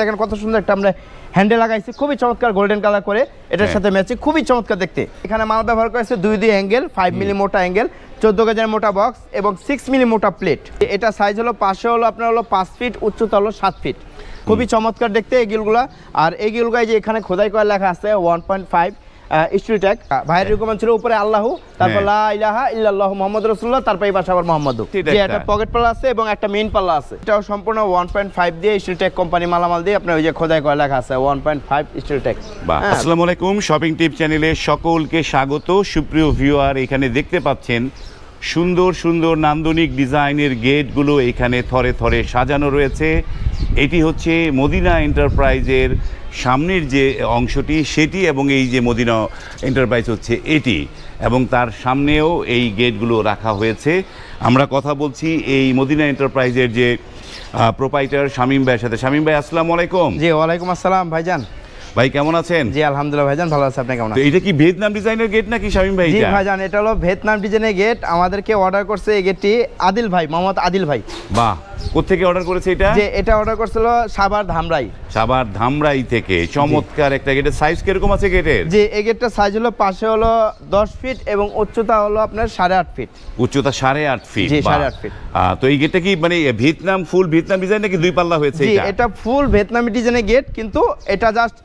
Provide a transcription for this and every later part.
দেখেন কত সুন্দর একটা আমরা হ্যান্ডেল লাগাইছি, খুবই চমৎকার গোল্ডেন কালার করে, এটার সাথে ম্যাচে খুবই চমৎকার দেখতে। এখানে মাল ব্যবহার করেছে 2 অ্যাঙ্গেল, 5 মিলি মোটা অ্যাঙ্গেল, 14 গেজের মোটা বক্স এবং 6 মিলি মোটা প্লেট। এটা সাইজ হলো পাশে হলো আপনার হলো 5 ফিট, উচ্চতা হলো 7 ফিট। খুবই চমৎকার দেখতে এই গিলগুলা। আর এই গিলগুলো যে এখানে খোদাই করে লেখা আছে 1.5 স্ট্রিটেক। ভাইয়ের রিকমেন্ড ছিল উপরে আল্লাহু, তারপর লা ইলাহা ইল্লাল্লাহু মুহাম্মাদুর রাসূলুল্লাহ, তারপর এই পাশে আবার মুহাম্মাদু। যে একটা পকেট পাল্লা আছে এবং একটা মেইন পাল্লা আছে। এটাও সম্পূর্ণ 1.5 দিয়ে স্ট্রিটেক কোম্পানি মালামাল দিয়ে আপনার ওই যে খোদাই করে লেখা আছে 1.5 স্ট্রিটেক। আসসালামু আলাইকুম, শপিং টিপ চ্যানেলে সকলকে স্বাগত। সুপ্রিয় ভিউয়ার, এখানে দেখতে পাচ্ছেন সুন্দর সুন্দর নান্দনিক ডিজাইনের গেটগুলো এখানে থরে থরে সাজানো রয়েছে। এটি হচ্ছে মদিনা এন্টারপ্রাইজের সামনের যে অংশটি সেটি, এবং এই যে মদিনা এন্টারপ্রাইজ হচ্ছে এটি, এবং তার সামনেও এই গেটগুলো রাখা হয়েছে। আমরা কথা বলছি এই মদিনা এন্টারপ্রাইজের যে প্রোপাইটার শামীম ভাইয়ের সাথে। শামীম ভাই, আসসালামু আলাইকুম। জি ওয়ালাইকুম আসসালাম ভাইজান। ভাই কেমন আছেন? জি আলহামদুলিল্লাহ ভাইজান, ভালো আছে। আপনি কেমন আছেন? এটা কি ভিয়েতনাম ডিজাইনের গেট নাকি শামীম ভাই? জি ভাইজান, এটা হলো ভিয়েতনাম ডিজাইনের গেট। আমাদেরকে অর্ডার করছে এই গেটটি আদিল ভাই, মোহাম্মদ আদিল ভাই। বাহ, কোত্থেকে অর্ডার করেছে এটা? যে এটা অর্ডার করছিল সাভার ধামরাই। সাভার ধামরাই থেকে। চমৎকার একটা গেটের সাইজ কিরকম আছে গেটের? যে এই গেটটার সাইজ হলো পাশে হলো 10 ফিট এবং উচ্চতা হলো আপনার 8.5 ফিট। উচ্চতা 8.5 ফিট। জি 8.5 ফিট। তো এই গেটটা কি মানে ভিয়েতনাম ফুল ভিয়েতনাম ডিজাইন নাকি দুই পাল্লা হয়েছে জি এটা? এটা ফুল ভিয়েতনামি ডিজাইনের গেট, কিন্তু এটা জাস্ট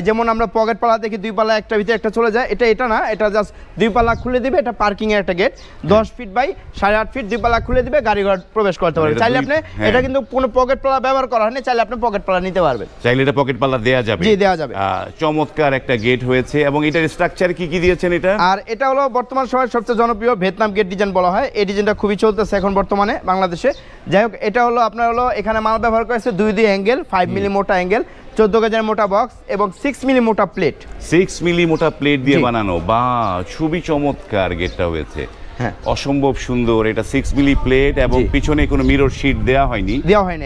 যেমন আমরা পকেট পাল্লা দেখি দুই পাল্লা একটা ভিতরে একটা চলে যায়, এটা না, এটা জাস্ট দুই পাল্লা খুলে দিবে। এটা পার্কিং এর একটা গেট, 10 ফিট বাই 8.5 ফিট, দুই পাল্লা খুলে দিবে, গাড়ি ঘোড়া প্রবেশ করতে পারবে। চাইলে আপনি এটা কিন্তু কোনো পকেট পাল্লা ব্যবহার করা হয়নি, চাইলে আপনি পকেট পাল্লা নিতে পারবেন। চাইলে এটা পকেট পাল্লা দেয়া যাবে? জি দেওয়া যাবে। চমৎকার একটা গেট হয়েছে। এবং এটার স্ট্রাকচার কি কি দিয়েছেন এটা? আর এটা হলো বর্তমান সময়ের সবচেয়ে জনপ্রিয় ভিয়েতনাম গেট ডিজাইন বলা হয়। এই ডিজাইনটা খুবই চলতেছে এখন বর্তমানে বাংলাদেশে। যাই হোক, এটা হলো আপনার হলো এখানে মাল ব্যবহার করেছে 2 অ্যাঙ্গেল, 5 মিলি মোটা অ্যাঙ্গেল, 14 গেজের মোটা বক্স এবং 6 মিলি মোটা প্লেট। 6 মিলি মোটা প্লেট দিয়ে বানানো। বাহ, খুবই চমৎকার গেটটা হয়েছে। হ্যাঁ, অসম্ভব সুন্দর। এটা 6 মিলি প্লেট এবং পিছনে কোনো মিরর শীট দেওয়া হয়নি।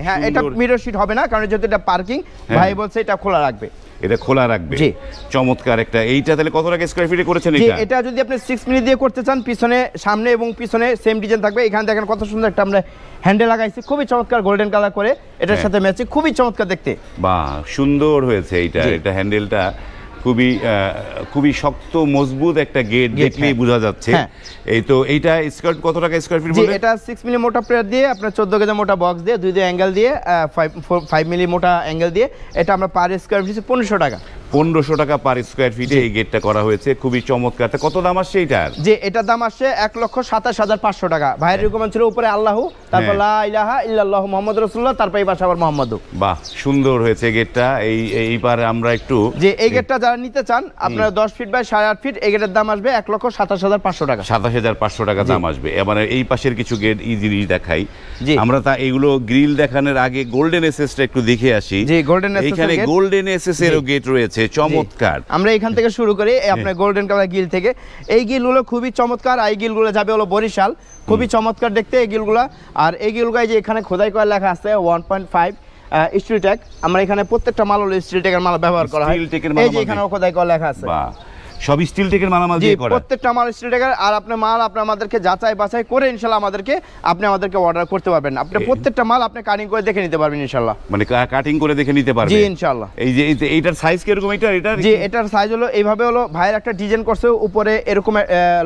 হ্যাঁ, এটা মিরর শীট হবে না, কারণ যেহেতু এটা পার্কিং, ভাই বলছে এটা খোলা রাখবে। এটা খোলা রাখবে। জি, চমৎকার একটা। এইটা তাহলে কত টাকা স্কয়ার ফিটে করেছেন এটা? এটা যদি আপনি 6 মিলি দিয়ে করতে চান, পিছনে সামনে এবং পিছনে সেম ডিজাইন থাকবে। এখানে দেখেন কত সুন্দর একটা আমরা হ্যান্ডেল লাগাইছি, খুবই চমৎকার গোল্ডেন কালার করে, এটার সাথে ম্যাচে খুবই চমৎকার দেখতে। বাহ, সুন্দর হয়েছে এইটা। এটা হ্যান্ডেলটা খুবই শক্ত মজবুত একটা গেট, দেখলেই বোঝা যাচ্ছে। এই তো এইটা স্কয়ার কত টাকা স্কয়ার ফিট বলে? এটা 6 মিলি মোটা প্লেট দিয়ে আপনার 14 গেজের মোটা বক্স দিয়ে 2 অ্যাঙ্গেল দিয়ে 5 মিলি মোটা অ্যাঙ্গেল দিয়ে এটা আমরা পার স্কয়ার ফিট 1500 টাকা। 1500 টাকা পার স্কয়ার ফিটে এই গেটটা করা হয়েছে। খুবই চমৎকার। কত দাম আসছে এটার? যে এটার দাম আসছে 1,27,500 টাকা। ভাইয়ের রিকমেন্ড ছিল উপরে আল্লাহু, তারপর লা ইলাহা ইল্লাল্লাহু মুহাম্মাদুর রাসূলুল্লাহ, তারপর এই পাশে আবার মুহাম্মাদু। বাহ, সুন্দর হয়েছে গেটটা। এইবার আমরা একটু যে এই গেটটা যারা নিতে চান আপনারা 10 ফিট বাই 8.5 ফিট, এই গেটের দাম আসবে 1,27,500 টাকা। 27,500 টাকা দাম আসবে। এবারে এই পাশের কিছু গেট ইজিলি দেখাই আমরা। তা এগুলো গ্রিল দেখানোর আগে গোল্ডেন এসএসটা একটু দেখে আসি। জি, গোল্ডেন এসএস, এখানে গোল্ডেন এসএস এরও গেট রয়েছে। চমৎকার। আমরা এখান থেকে শুরু করি আপনার গোল্ডেন কালার গিল থেকে। এই গিলগুলো খুবই চমৎকার। এই গিলগুলো যাবে হলো বরিশাল, খুবই চমৎকার দেখতে এই গিলগুলো। আর এই গিলগুলো যে এখানে খোদাই করে লেখা আছে 1.5 স্ট্রিটেক। আমরা এখানে প্রত্যেকটা মাল হলো স্ট্রিটেকের মাল ব্যবহার করা হয়। এই যে এখানে খোদাই করে লেখা আছে। বাহ, সব স্টিল টেকের মালামাল দিয়ে করা। প্রত্যেকটা মাল স্টিল টেকের। আর আপনার মাল আপনি আমাদেরকে যাচাই বাছাই করে ইনশাআল্লাহ আপনি আমাদেরকে অর্ডার করতে পারবেন। আপনি প্রত্যেকটা মাল আপনি কাটিং করে দেখে নিতে পারবেন ইনশাআল্লাহ। মানে কাটিং করে দেখে নিতে পারবেন? জি ইনশাআল্লাহ। এই যে এইটার সাইজ কি এরকম? এটার জি এটার সাইজ হলো এইভাবে হলো ভাইয়ের একটা ডিজাইন করছে, উপরে এরকম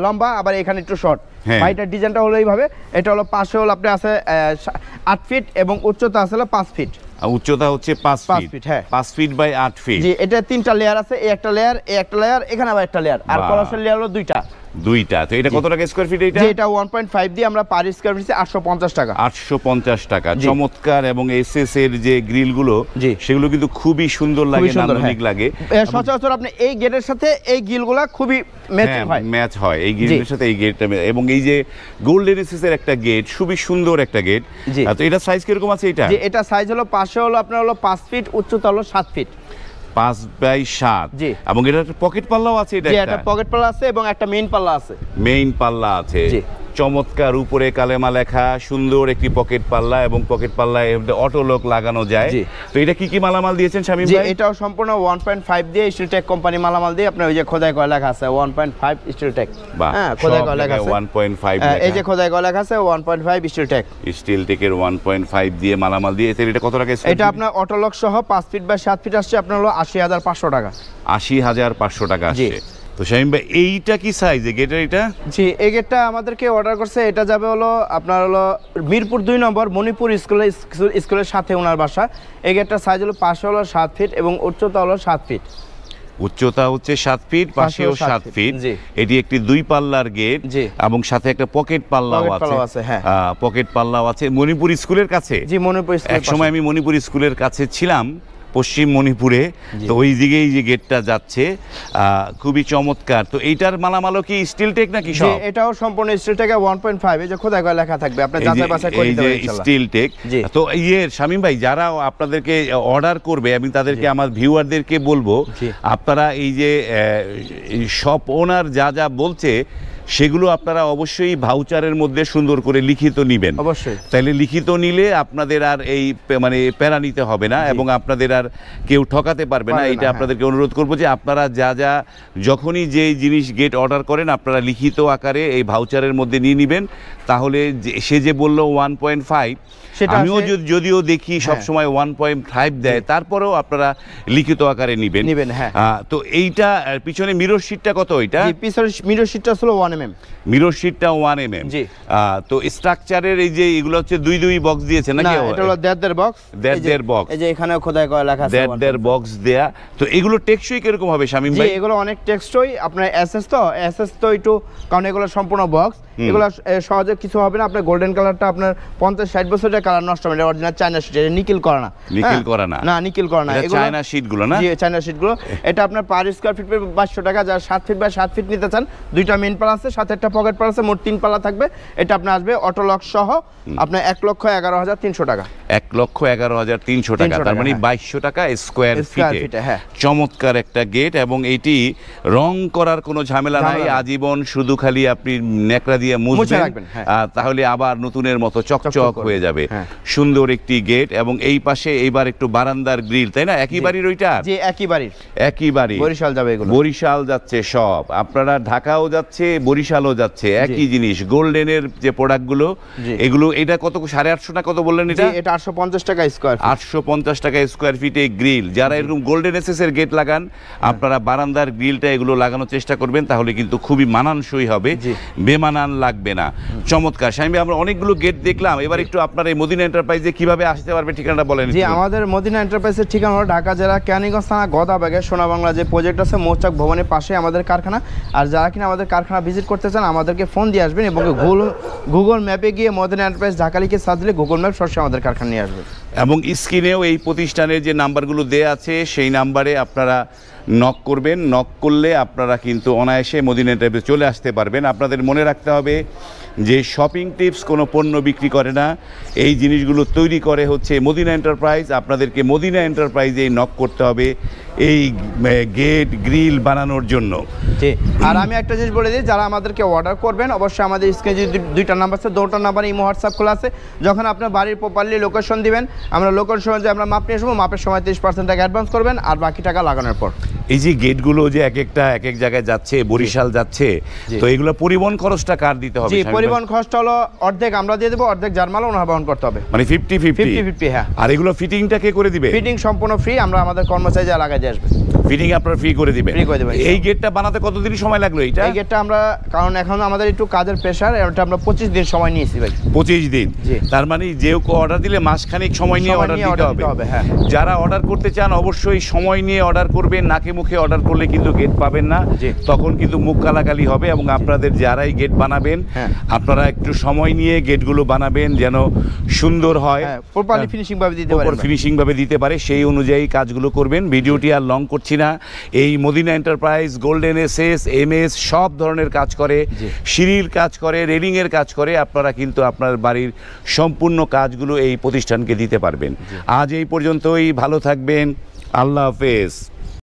লম্বা, আবার এখানে একটু শর্ট। ভাইটার ডিজাইনটা হলো এইভাবে। এটা হলো পাশে হলো আপনি আছে 8 ফিট এবং উচ্চতা আছে হলো 5 ফিট। উচ্চতা হচ্ছে 5 ফিট। হ্যাঁ, 5 ফিট বাই 8 ফিট। জি, এটা 3টা লেয়ার আছে। এই একটা লেয়ার, এই একটা লেয়ার, এখানে আবার একটা লেয়ার, আর কলাসের লেয়ার হলো 2টা। তো এটা কত টাকা স্কয়ার ফিট এটা? এটা 1.5 দিয়ে আমরা পার স্কয়ার ফিট 850 টাকা। 850 টাকা। চমৎকার। এবং এসএস এর যে গ্রিলগুলো সেগুলো কিন্তু খুবই সুন্দর লাগে, নান্দনিক লাগে। সচরাচর আপনি এই গেটের সাথে এই গ্রিলগুলো খুবই ম্যাচ হয় এই গেটের সাথে এই গেটটা। এবং এই যে গোল্ডেন এসএস এর একটা গেট, খুবই সুন্দর একটা গেট। তো এটা সাইজ কিরকম আছে এটা? যে এটা সাইজ হলো পাশে হলো আপনার হলো 5 ফিট, উচ্চতা হলো 7 ফিট। 5 বাই 7। জি, এবং এটা পকেট পাল্লাও আছে। এটা একটা পকেট পাল্লা আছে এবং একটা মেইন পাল্লা আছে। মেইন পাল্লা আছে। চমৎকার উপরে কালেমা লেখা, সুন্দর একটি পকেট পাল্লা এবং পকেট পাল্লায় অটো লক লাগানো যায়। জি। তো এটা কি কি মালামাল দিয়েছেন শামীম জি ভাই? এটাও সম্পূর্ণ 1.5 দিয়ে স্টিলটেক কোম্পানি মালামাল দিয়ে আপনার ওই যে খোদাই করা লেখা আছে 1.5 স্টিলটেক। হ্যাঁ খোদাই করা লেখা আছে 1.5 এই যে খোদাই করা লেখা আছে 1.5 স্টিলটেক। স্টিলটেকের 1.5 দিয়ে মালামাল দিয়ে এটা কত টাকা? এটা আপনার অটো লক সহ 5 ফিট বাই 7 ফিট আসছে আপনার হলো 80,500 টাকা। 80,500 টাকা জি। আসছে। তো শামীম ভাই এইটা কি সাইজ গেটের? এটা জি এই গেটটা আমাদেরকে অর্ডার করছে, এটা যাবে হলো আপনার হলো মিরপুর 2 নম্বর মণিপুর স্কুলের সাথে ওনার বাসা। এই গেটটার সাইজ হলো পাশে হলো 7 ফিট এবং উচ্চতা হলো 7 ফিট। উচ্চতা হচ্ছে 7 ফিট, পাশেও 7 ফিট। জি। এটি একটি 2 পাল্লার গেট জি। এবং সাথে একটা পকেট পাল্লাও আছে। হ্যাঁ পকেট পাল্লাও আছে মণিপুর স্কুলের কাছে। জি মণিপুর স্কুলের এক সময় আমি মণিপুর স্কুলের কাছে ছিলাম, পশ্চিম মণিপুরে। তো ওই দিকেই যে গেটটা যাচ্ছে খুবই চমৎকার। তো এইটার মালামালও কি স্টিলটেক নাকি সব? এটাও সম্পূর্ণ স্টিলটেক 1.5 এই যে খোদাই করা লেখা থাকবে, আপনি যাচাই বাছাই করে নিতে পারবেন ইনশাআল্লাহ। স্টিলটেক। তো শামীম ভাই যারা আপনাদেরকে অর্ডার করবে আমি তাদেরকে আমার ভিউয়ারদেরকে বলবো আপনারা এই যে শপ ওনার যা যা বলছে সেগুলো আপনারা অবশ্যই ভাউচারের মধ্যে সুন্দর করে লিখিত নেবেন। অবশ্যই। তাহলে লিখিত নিলে আপনাদের আর এই মানে প্যারা নিতে হবে না এবং আপনাদের আর কেউ ঠকাতে পারবে না। এটা আপনাদেরকে অনুরোধ করবো যে আপনারা যা যা যখনই যে জিনিস গেট অর্ডার করেন আপনারা লিখিত আকারে এই ভাউচারের মধ্যে নিয়ে নেবেন। তাহলে সে যে বললো 1.5 আমিও যদিও দেখি সবসময় 1.5 দেয়, তারপরেও আপনারা লিখিত আকারে নেবেন। হ্যাঁ। তো এইটা পিছনে মিরর শিটটা কত? এটা পিছনে মিরর শিটটা ছিল 1 mm। মিরর শিটটা 1 mm। জি। তো স্ট্রাকচারের এই যে এগুলো হচ্ছে 2 বক্স দিয়েছে নাকি? না এটা হলো 1.5 বক্স। 1.5 বক্স। এই যে এখানেও খোদাই করা লেখা আছে 1.5 বক্স দেয়া। তো এগুলো টেকসই কিরকম হবে শামীম ভাই? জি এগুলো অনেক টেকসই। আপনার এসএস তো একটু, কারণ এগুলো সম্পূর্ণ বক্স, এগুলো সহজে কিছু হবে না। আপনার গোল্ডেন কালারটা আপনার 50-60 বছরের কালার নষ্ট হবে না। অরিজিনাল চায়না শিট, এটা নিকেল করা না। নিকেল করা না? না নিকেল করা না, এগুলো চায়না শিটগুলো না? জি চায়না শিটগুলো। এটা আপনার পার স্কয়ার ফিট 500 টাকা। যারা 7 ফিট বাই 7 ফিট নিতে চান, 2টা মেইন পাল্লা আছে, সাথে একটা পকেট পাল্লা আছে, মোট 3 পাল্লা থাকবে। এটা আপনার আসবে অটো লক সহ আপনার 1,11,300 টাকা। 1,11,300 টাকা, তার মানে 2200 টাকা স্কয়ার ফিটে। চমৎকার একটা গেট এবং এটি রং করার কোনো ঝামেলা নাই। আজীবন শুধু খালি আপনি নেকড়া দিয়ে মুছে রাখবেন, তাহলে আবার নতুনের মতো চকচক হয়ে যাবে। সুন্দর একটি গেট এবং এই পাশে এইবার একটু বারান্দার গ্রিল, তাই না? একই বাড়ির ওইটা? জি একই বাড়ির। একই বাড়ি। বরিশাল যাবে এগুলো। বরিশাল যাচ্ছে সব। আপনারা ঢাকাও যাচ্ছে, বরিশালও যাচ্ছে, একই জিনিস। গোল্ডেনের যে প্রোডাক্টগুলো এগুলো, এটা কত? 850 টাকা কত বললেন? এটা 850 টাকা স্কয়ার ফিট। 850 টাকা স্কয়ার ফিটে গ্রিল। যারা এরকম গোল্ডেন এসএস এর গেট লাগান, আপনারা বারান্দার গ্রিলটা এগুলো লাগানোর চেষ্টা করবেন, তাহলে কিন্তু খুবই মানানসই হবে, বেমানান লাগবে না। চমৎকার। শামীম, আমরা অনেকগুলো গেট দেখলাম, এবার একটু আপনার এই মদিনা এন্টারপ্রাইজে কিভাবে আসতে পারবে ঠিকানাটা বলেন। জি আমাদের মদিনা এন্টারপ্রাইজের ঠিকানা হলো ঢাকা জেলা কেরানীগঞ্জ থানা গদাবাগে সোনা বাংলা যে প্রজেক্ট আছে মৌচাক ভবনের পাশে আমাদের কারখানা। আর যারা কিনা আমাদের কারখানা ভিজিট করতে চান আমাদেরকে ফোন দিয়ে আসবেন এবং গুগল ম্যাপে গিয়ে মদিনা এন্টারপ্রাইজ ঢাকা লিখে সার্চ দিলে গুগল ম্যাপ সরাসরি আমাদের কারখানা নিয়ে আসবে। এবং স্ক্রিনেও এই প্রতিষ্ঠানের যে নাম্বারগুলো দেয়া আছে সেই নাম্বারে আপনারা নক করবেন। নক করলে আপনারা কিন্তু অনায়াসে মদিনা এন্টারপ্রাইজে চলে আসতে পারবেন। আপনাদের মনে রাখতে হবে যে শপিং টিপস কোনো পণ্য বিক্রি করে না, এই জিনিসগুলো তৈরি করে হচ্ছে মদিনা এন্টারপ্রাইজ। আপনাদেরকে মদিনা এন্টারপ্রাইজে নক করতে হবে এই গেট গ্রিল বানানোর জন্য। আর আমি একটা জিনিস বলে দিই, যারা আমাদেরকে অর্ডার করবেন অবশ্যই আমাদের স্ক্রিনে যে 2টা নাম্বার আছে, 2টা নাম্বার ইমো হোয়াটসঅ্যাপ খোলা আছে। যখন আপনার বাড়ির প্রপারলি লোকেশন দিবেন, আমরা লোকেশন যে আমরা মাপ নিয়ে আসবো, মাপের সময় 30% টাকা অ্যাডভান্স করবেন আর বাকি টাকা লাগানোর পর। এই যে গেটগুলো যে এক এক জায়গায় যাচ্ছে, বরিশাল যাচ্ছে, তো এগুলো পরিবহন খরচটা কার দিতে হবে? জি পরিবহন খরচটা হলো অর্ধেক আমরা দিয়ে দেবো, অর্ধেক জার্মাল ওনারা বহন করতে হবে, মানে 50-50। হ্যাঁ। আর এগুলো ফিটিংটা কে করে দিবে? ফিটিং সম্পূর্ণ ফ্রি, আমরা আমাদের কর্মচারী যা লাগাই দিয়ে আসবে। ফিটিং আপনারা ফ্রি করে দিবেন? ফ্রি করে দেবেন। এই গেটটা বানাতে কতদিন সময় লাগলো? এই গেটটা আমরা, কারণ এখন আমাদের একটু কাজের প্রেশার, এটা আমরা 25 দিন সময় নিয়েছি ভাই। 25 দিন? তার মানে যে অর্ডার দিলে মাসখানেক সময় নিয়ে অর্ডার দিতে হবে। হ্যাঁ। যারা অর্ডার করতে চান অবশ্যই সময় নিয়ে অর্ডার করবেন। নাকে মুখে অর্ডার করলে কিন্তু গেট পাবেন না, তখন কিন্তু মুখ কালাকালি হবে। এবং আপনাদের যারাই গেট বানাবেন আপনারা একটু সময় নিয়ে গেটগুলো বানাবেন যেন সুন্দর হয়, প্রপারলি ফিনিশিং ভাবে দিতে পারে, ফিনিশিং ভাবে দিতে পারে, সেই অনুযায়ী কাজগুলো করবেন। ভিডিওটি আর লং করছি না। এই Madina enterprise golden S S M S সব ধরনের কাজ করে, সিঁড়ির কাজ করে, রেলিং এর কাজ করে। আপনারা কিন্তু আপনার বাড়ির সম্পূর্ণ কাজগুলো এই প্রতিষ্ঠানকে দিতে পারবেন। আজ এই পর্যন্তই, ভালো থাকবেন, আল্লাহ হাফেজ।